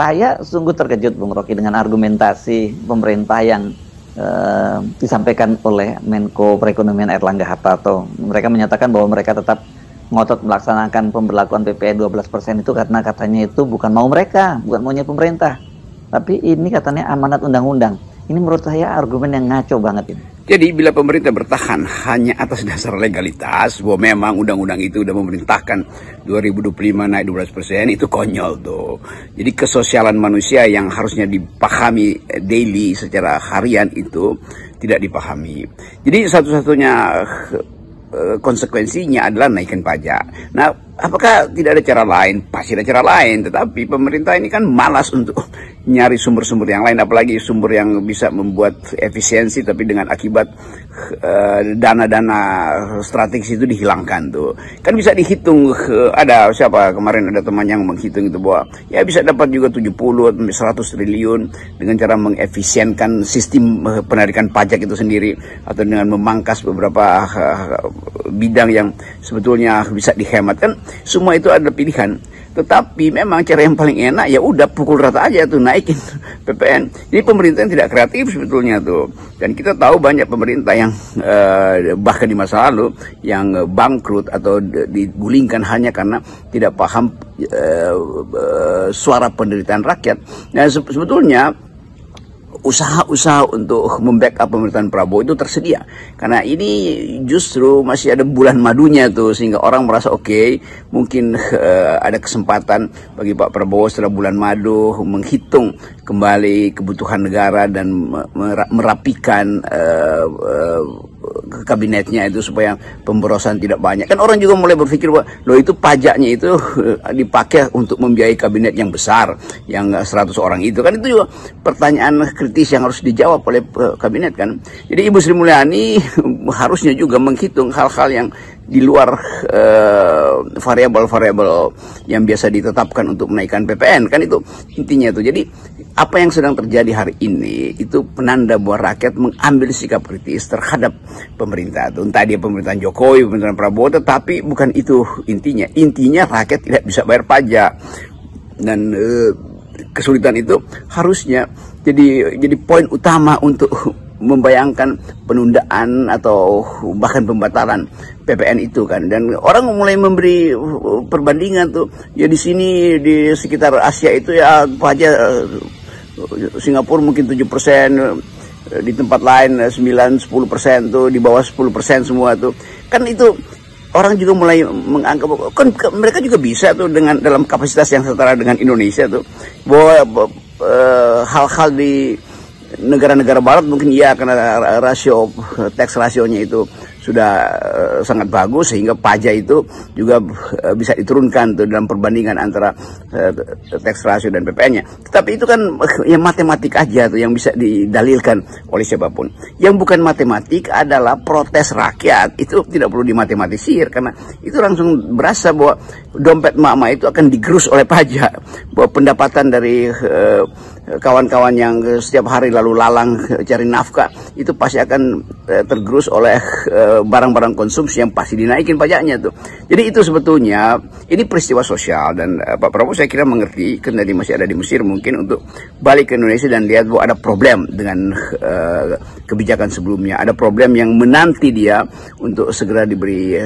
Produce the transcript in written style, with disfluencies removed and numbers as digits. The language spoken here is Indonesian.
Saya sungguh terkejut Bung Rocky dengan argumentasi pemerintah yang disampaikan oleh Menko Perekonomian Airlangga Hartarto. Mereka menyatakan bahwa mereka tetap ngotot melaksanakan pemberlakuan PPN 12% itu karena katanya itu bukan mau mereka, bukan maunya pemerintah. Tapi ini katanya amanat undang-undang. Ini menurut saya argumen yang ngaco banget ini. Jadi bila pemerintah bertahan hanya atas dasar legalitas, bahwa memang undang-undang itu sudah memerintahkan 2025 naik 12%, itu konyol tuh. Jadi kesosialan manusia yang harusnya dipahami daily secara harian itu tidak dipahami. Jadi satu-satunya konsekuensinya adalah naikkan pajak. Nah, apakah tidak ada cara lain? Pasti ada cara lain, tetapi pemerintah ini kan malas untuk nyari sumber-sumber yang lain, apalagi sumber yang bisa membuat efisiensi, tapi dengan akibat dana-dana strategis itu dihilangkan tuh. Kan bisa dihitung, ada siapa kemarin ada teman yang menghitung itu bahwa ya bisa dapat juga 70 atau 100 triliun dengan cara mengefisienkan sistem penarikan pajak itu sendiri, atau dengan memangkas beberapa bidang yang sebetulnya bisa dihemat. Kan semua itu ada pilihan, tetapi memang cara yang paling enak ya udah pukul rata aja tuh, naikin PPN. Jadi pemerintah yang tidak kreatif sebetulnya tuh, dan kita tahu banyak pemerintah yang bahkan di masa lalu yang bangkrut atau digulingkan hanya karena tidak paham suara penderitaan rakyat. Nah, sebetulnya usaha-usaha untuk membackup pemerintahan Prabowo itu tersedia, karena ini justru masih ada bulan madunya tuh, sehingga orang merasa oke, mungkin ada kesempatan bagi Pak Prabowo setelah bulan madu menghitung kembali kebutuhan negara dan merapikan kabinetnya itu supaya pemborosan tidak banyak. Kan orang juga mulai berpikir bahwa loh, itu pajaknya itu dipakai untuk membiayai kabinet yang besar, yang 100 orang itu. Kan itu juga pertanyaan kritis yang harus dijawab oleh kabinet kan. Jadi Ibu Sri Mulyani harusnya juga menghitung hal-hal yang di luar variabel-variabel yang biasa ditetapkan untuk menaikkan PPN, kan itu intinya itu. Jadi apa yang sedang terjadi hari ini itu penanda bahwa rakyat mengambil sikap kritis terhadap pemerintah itu, entah dia pemerintahan Jokowi, pemerintahan Prabowo, tetapi bukan itu intinya. Intinya rakyat tidak bisa bayar pajak, dan kesulitan itu harusnya jadi poin utama untuk membayangkan penundaan atau bahkan pembatalan PPN itu kan. Dan orang mulai memberi perbandingan tuh, ya di sini di sekitar Asia itu ya pajak Singapura mungkin 7%, di tempat lain 9-10% tuh, di bawah 10% semua tuh. Kan itu orang juga mulai menganggap kan mereka juga bisa tuh dengan dalam kapasitas yang setara dengan Indonesia tuh, bahwa hal-hal di negara-negara barat mungkin iya karena tax rasionya itu sudah sangat bagus, sehingga pajak itu juga bisa diturunkan tuh dalam perbandingan antara tax ratio dan PPN-nya. Tetapi itu kan ya matematik aja tuh yang bisa didalilkan oleh siapapun. Yang bukan matematik adalah protes rakyat. Itu tidak perlu dimatematisir, karena itu langsung berasa bahwa dompet mama itu akan digerus oleh pajak, bahwa pendapatan dari kawan-kawan yang setiap hari lalu lalang cari nafkah itu pasti akan tergerus oleh barang-barang konsumsi yang pasti dinaikin pajaknya tuh. Jadi itu sebetulnya ini peristiwa sosial, dan Pak Prabowo saya kira mengerti, karena dia masih ada di Mesir, mungkin untuk balik ke Indonesia dan lihat bahwa ada problem dengan kebijakan sebelumnya, ada problem yang menanti dia untuk segera diberi